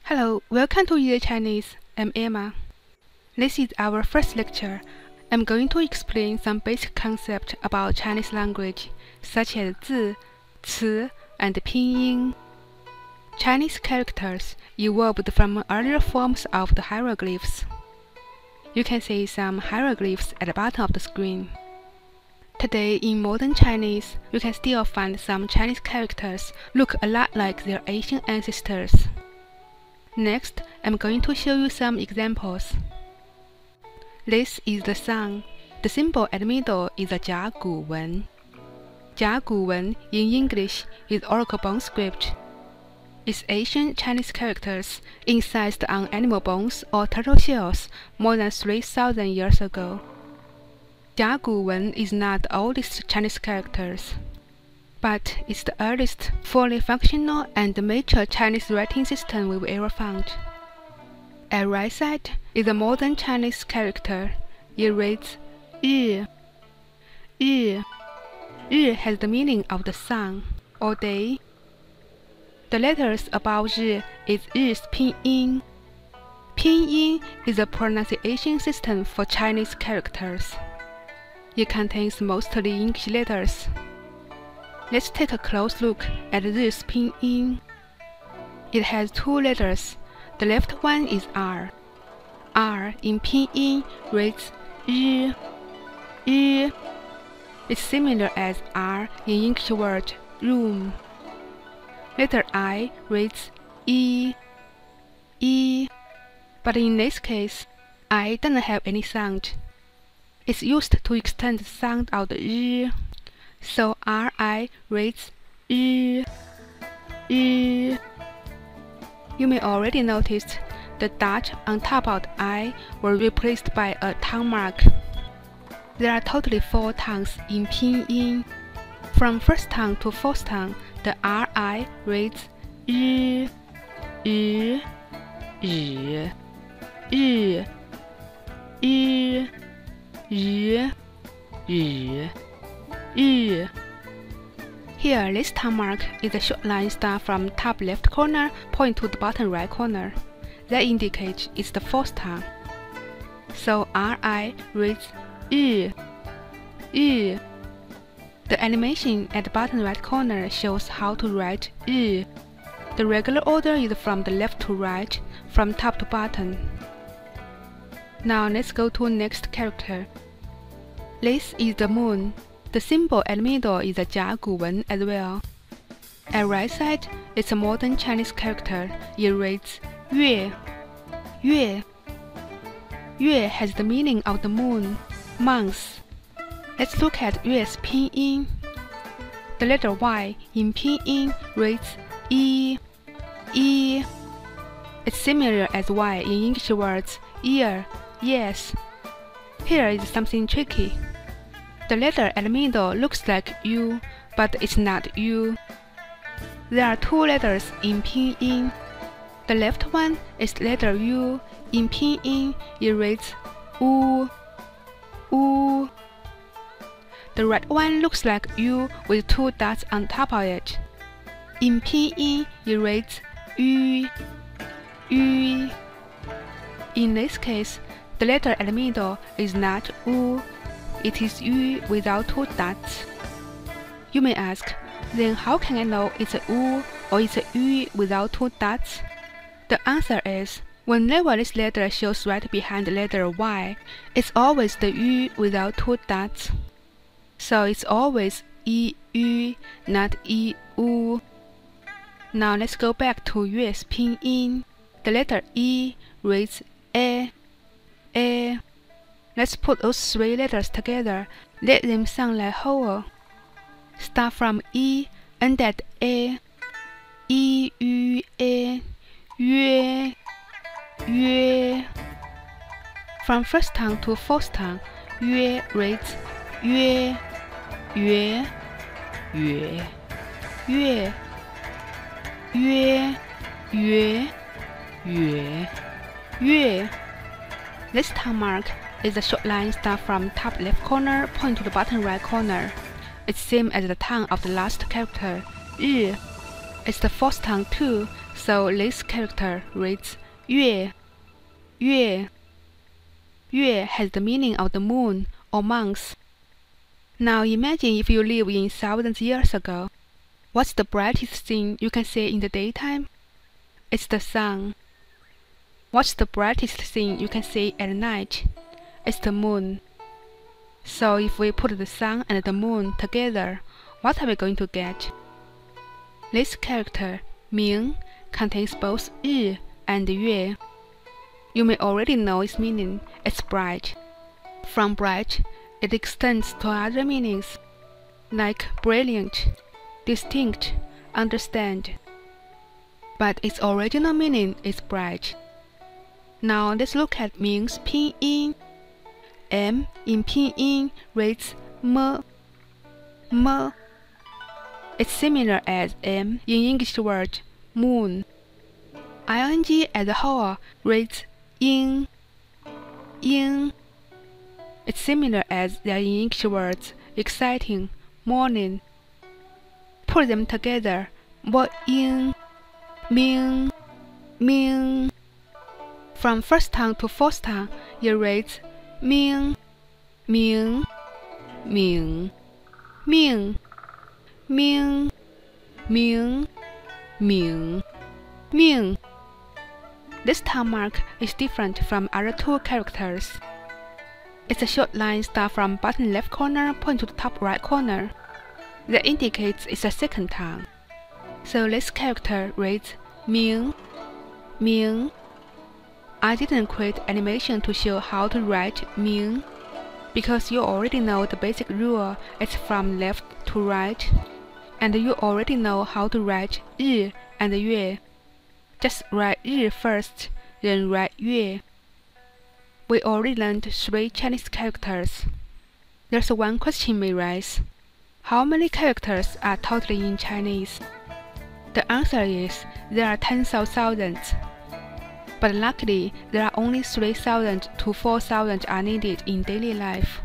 Hello, welcome to Easy Chinese. I'm Emma. This is our first lecture. I'm going to explain some basic concepts about Chinese language, such as 字, 词, and pinyin. Chinese characters evolved from earlier forms of the hieroglyphs. You can see some hieroglyphs at the bottom of the screen. Today, in modern Chinese, you can still find some Chinese characters look a lot like their Asian ancestors. Next, I'm going to show you some examples. This is the sun. The symbol at the middle is a 甲骨文. 甲骨文 in English is oracle bone script. It's ancient Chinese characters incised on animal bones or turtle shells more than 3,000 years ago. 甲骨文 is not the oldest Chinese characters, but it's the earliest fully functional and mature Chinese writing system we've ever found. At right side is a modern Chinese character. It reads 日. 日. 日 has the meaning of the sun or day. The letters above 日 is 日's pinyin. Pinyin is a pronunciation system for Chinese characters. It contains mostly English letters. Let's take a close look at 日's pinyin. It has two letters. The left one is R. R in pinyin reads 日. 日. It's similar as R in English word room. Letter I reads 一. 一. But in this case, I doesn't have any sound. It's used to extend the sound of the 日. So RI reads 日. 日. You may already notice the dot on top of the I were replaced by a tongue mark. There are totally 4 tongues in pinyin. From first tongue to fourth tongue, the RI reads 日. 日. 日. 日. 日. 日. 日. 日. Here, this tongue mark is a short line start from top left corner point to the bottom right corner. That indicates it's the fourth tongue. So RI reads 日. 日. The animation at the bottom right corner shows how to write 日. The regular order is from the left to right, from top to bottom. Now let's go to next character. This is the moon. The symbol at the middle is a 甲骨文 as well. At right side, it's a modern Chinese character. It reads 月. 月. 月 has the meaning of the moon, month. Let's look at 月's pinyin. The letter Y in pinyin reads 一. 一. It's similar as Y in English words ear, yes. Here is something tricky. The letter at the middle looks like U, but it's not U. There are 2 letters in pinyin. The left one is letter U. In pinyin, it reads U. U. The right one looks like U with 2 dots on top of it. In pinyin, it reads Yu. Yu. In this case, the letter at the middle is not U. It is Yu without 2 dots. You may ask, then how can I know it's a U or it's a Yu without 2 dots? The answer is, whenever this letter shows right behind the letter Y, it's always the Yu without 2 dots. So it's always Yu, not U. Now let's go back to 月's pinyin. The letter E reads A. A. Let's put those 3 letters together. Let them sound like whole. Start from E, end at A. E, U, A. 月. 月. From first tongue to fourth tongue, 月 reads 月. 月. 月. 月. 月. 月. 月. 月. This tongue mark is a short line start from top left corner point to the bottom right corner. It's same as the tongue of the last character, 日. It's the fourth tongue too, So this character reads 月, 月. 月 has the meaning of the moon or month. Now imagine if you live in thousands years ago. What's the brightest thing you can see in the daytime? It's the sun. What's the brightest thing you can see at night? It's the moon. So if we put the sun and the moon together, what are we going to get? This character, 明, contains both 日 and 月. You may already know its meaning. It's bright. From bright, it extends to other meanings, like brilliant, distinct, understand. But its original meaning is bright. Now let's look at Ming's pinyin. M in pinyin reads m. M. It's similar as M in English word moon. Ing as a whole reads ing. Ing. It's similar as their English words exciting, morning. Put them together, mo ing, ming, ming. From first tongue to fourth tongue, it reads ming, ming, ming, ming, ming, ming, ming, ming. This tongue mark is different from other two characters. It's a short line start from bottom left corner point to the top right corner. That indicates it's a second tongue. So this character reads ming, ming. I didn't create animation to show how to write ming, because you already know the basic rule. It's from left to right, and you already know how to write 日 and 月. Just write 日 first, then write 月. We already learned 3 Chinese characters. There's one question may rise. How many characters are totally in Chinese? The answer is there are tens of thousands. But luckily, there are only 3,000 to 4,000 are needed in daily life.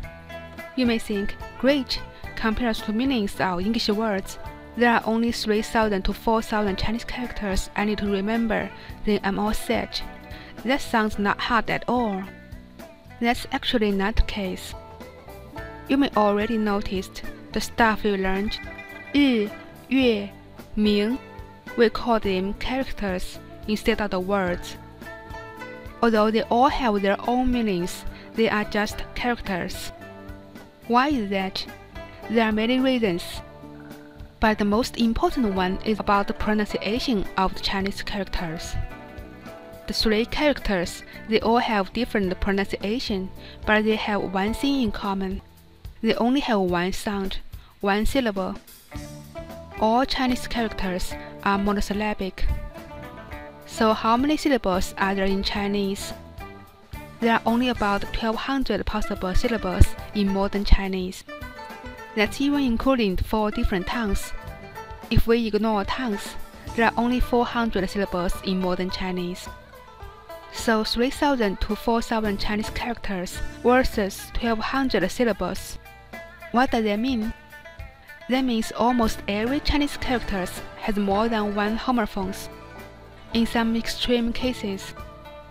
You may think, great, compared to millions of English words, there are only 3,000 to 4,000 Chinese characters I need to remember, then I'm all set. That sounds not hard at all. That's actually not the case. You may already noticed the stuff you learned, 日, 月, 明, we call them characters instead of the words. Although they all have their own meanings, they are just characters. Why is that? There are many reasons. But the most important one is about the pronunciation of the Chinese characters. The 3 characters, they all have different pronunciation, but they have one thing in common. They only have one sound, one syllable. All Chinese characters are monosyllabic. So how many syllables are there in Chinese? There are only about 1,200 possible syllables in modern Chinese. That's even including 4 different tongues. If we ignore tongues, there are only 400 syllables in modern Chinese. So 3,000 to 4,000 Chinese characters versus 1,200 syllables. What does that mean? That means almost every Chinese character has more than one homophones. In some extreme cases,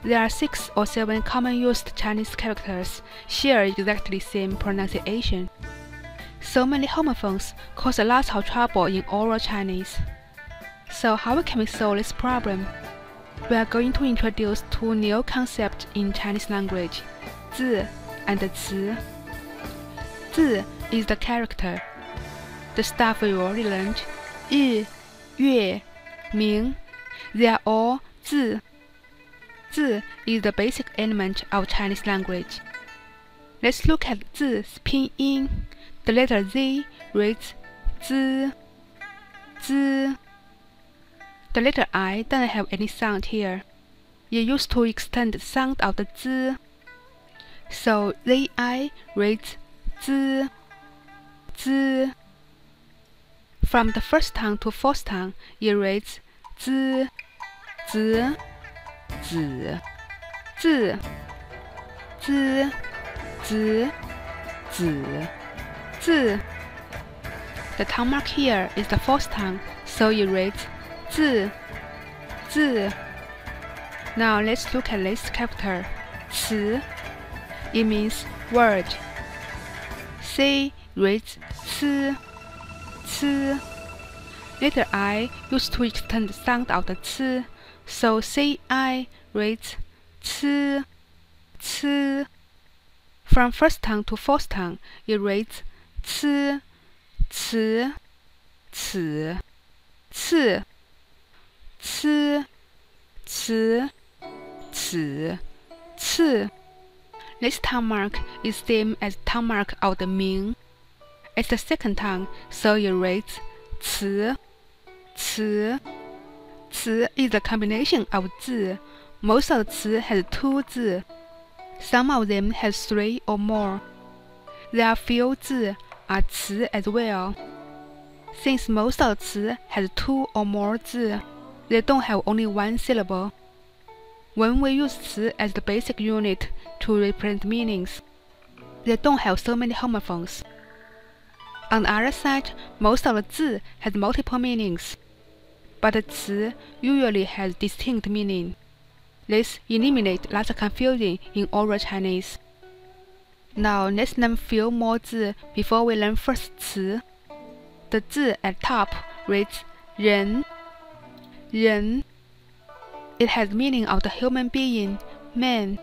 there are 6 or 7 common used Chinese characters share exactly the same pronunciation. So many homophones cause a lot of trouble in oral Chinese. So how can we solve this problem? We are going to introduce 2 new concepts in Chinese language, 字 and 词. 字 is the character. The stuff we already learned, 日, 月, 明, they are all 字. 字 is the basic element of Chinese language. Let's look at 字's pinyin. The letter Z reads 滋, 滋. The letter I doesn't have any sound here. It used to extend the sound of the 滋. So ZI reads 滋, 滋. From the first tongue to fourth tongue, it reads 滋, 子, 子, 字, 滋, 子, 子, 字. The tongue mark here is the fourth tongue, so it reads 字,字. Now let's look at this character, 词. It means word. C reads 吃, 吃. Letter I used to extend the sound of the 吃, so CI reads 吃, 吃. From first tongue to fourth tongue, it reads 吃, 词, 此, 次, 吃, 词, 此, 次. This tongue mark is same as tongue mark of the Ming. It's the second tongue, so it reads 词, 词. 词 is a combination of 字. Most of the 词 has 2 字. Some of them has 3 or more. There are few 字 are 词 as well. Since most of the 词 has 2 or more 字, they don't have only 1 syllable. When we use 词 as the basic unit to represent meanings, they don't have so many homophones. On the other side, most of the 字 has multiple meanings, but the 词 usually has distinct meaning. This eliminates lots of confusion in oral Chinese. Now let's learn few more 字 before we learn first 词. The 字 at top reads 人, 人. It has meaning of the human being, man.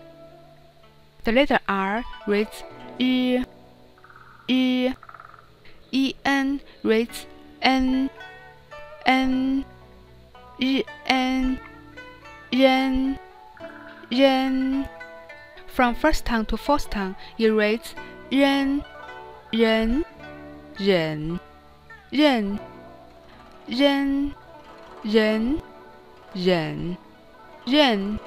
The letter R reads 日, 日. En reads 恩, 恩. 日恩, 人, 人. From first tongue to fourth tongue, it reads 人, 人, 人, 人, 人, 人, 人, 人.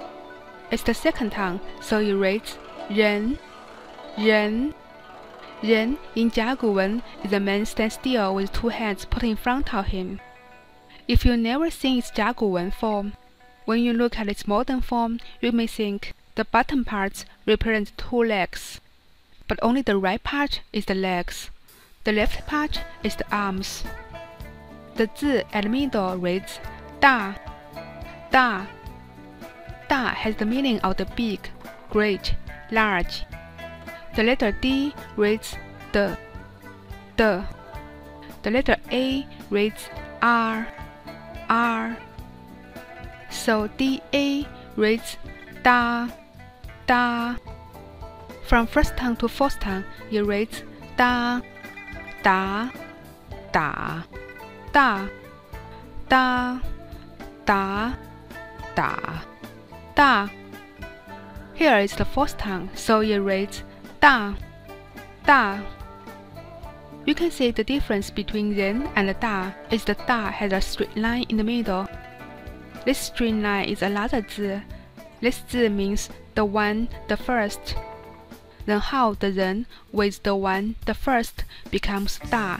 It's the second tongue, so it reads 人, 人. 人 in 甲骨文 is a man stand still with 2 hands put in front of him. If you've never seen its 甲骨文 form, when you look at its modern form, you may think the bottom parts represent 2 legs, but only the right part is the legs. The left part is the arms. The 字 at the middle reads 大, 大. 大 has the meaning of the big, great, large. The letter D reads 的, 的. The letter A reads R, R. So DA reads 大, 大. From first tongue to fourth tongue, it reads 大, 打, 打, 大, 大, 打, 打, 大. Here is the fourth tongue, so it reads 大, 大. You can see the difference between 人 and the 大 is the 大 has a straight line in the middle. This straight line is another 字. This 字 means the one, the first. Then how the 人 with the one, the first becomes 大.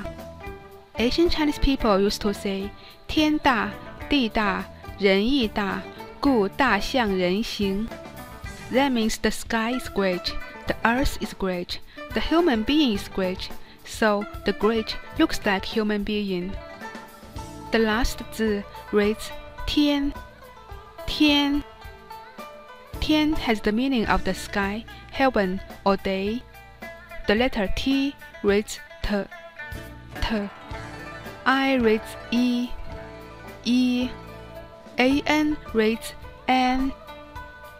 Asian Chinese people used to say 天大, 地大, 人亦大, 故大象人形. That means the sky is great, the earth is great, the human being is great, so the great looks like human being. The last 字 reads 天, 天. 天 has the meaning of the sky, heaven, or day. The letter T reads 特, 特. I reads 一, 一. An reads an,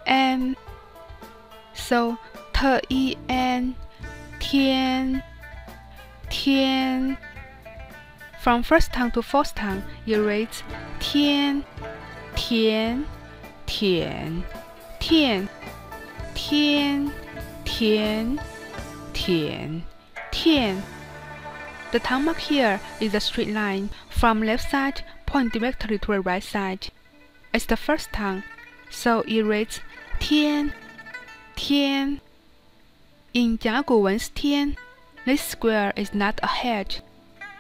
an. So 特一安, 天, 天. From first tongue to fourth tongue, it reads 天, 田, 田, 天, 天, 田, 田, 天. The tongue mark here is a straight line from left side point directly to the right side. It's the first tongue, so it reads 天, 天. In 甲骨文's 天, this square is not a head.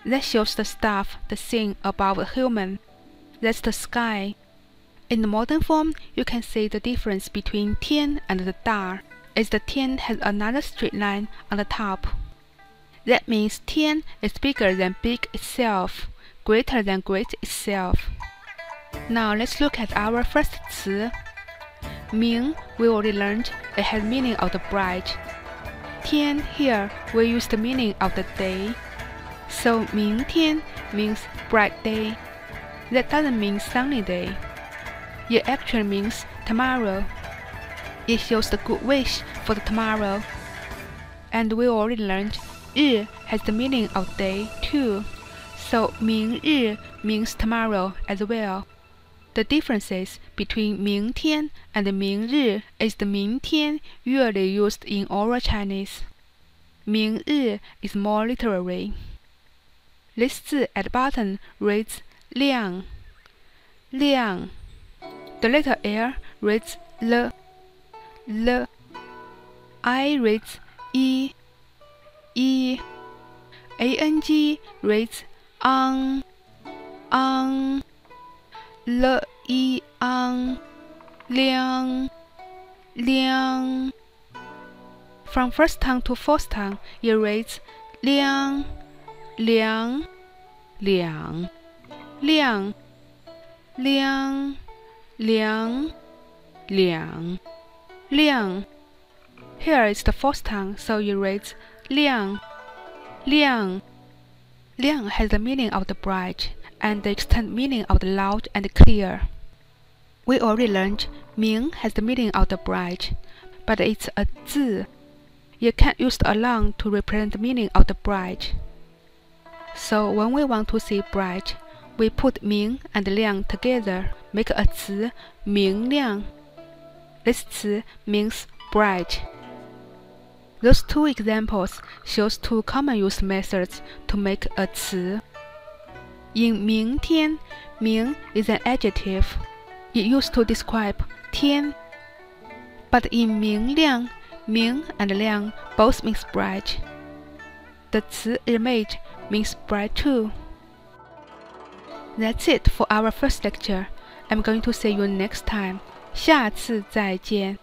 That shows the stuff, the thing above the human. That's the sky. In the modern form, you can see the difference between 天 and the 大, as the 天 has another straight line on the top. That means 天 is bigger than big itself, greater than great itself. Now let's look at our first 词. 明 we already learned it has meaning of the bright. 天 here we use the meaning of the day. So 明天 means bright day. That doesn't mean sunny day. It actually means tomorrow. It shows the good wish for the tomorrow. And we already learned 日 has the meaning of day too. So 明日 means tomorrow as well. The differences between 明天 and 明日 is the 明天 usually used in oral Chinese. 明日 is more literary. This 字 at the bottom reads 亮 亮. The letter L reads L L. I reads E E. ANG reads ang ang. L E ang 亮 亮. From first tongue to fourth tongue, it reads 亮 亮 亮 亮 亮 亮 亮 亮. Here is the fourth tongue, so it reads 亮 亮. 亮 has the meaning of the bright and the extended meaning of the loud and clear. We already learned 明 has the meaning of the bright, but it's a 字. You can't use it alone to represent the meaning of the bright. So when we want to say bright, we put 明 and 亮 together, make a 词 明亮. This 词 means bright. Those two examples shows two common use methods to make a 词. In 明天, 明 is an adjective. It used to describe 天. But in 明亮, 明 and 亮 both means bright. The 词 it made means bright too. That's it for our first lecture. I'm going to see you next time. 下次再见.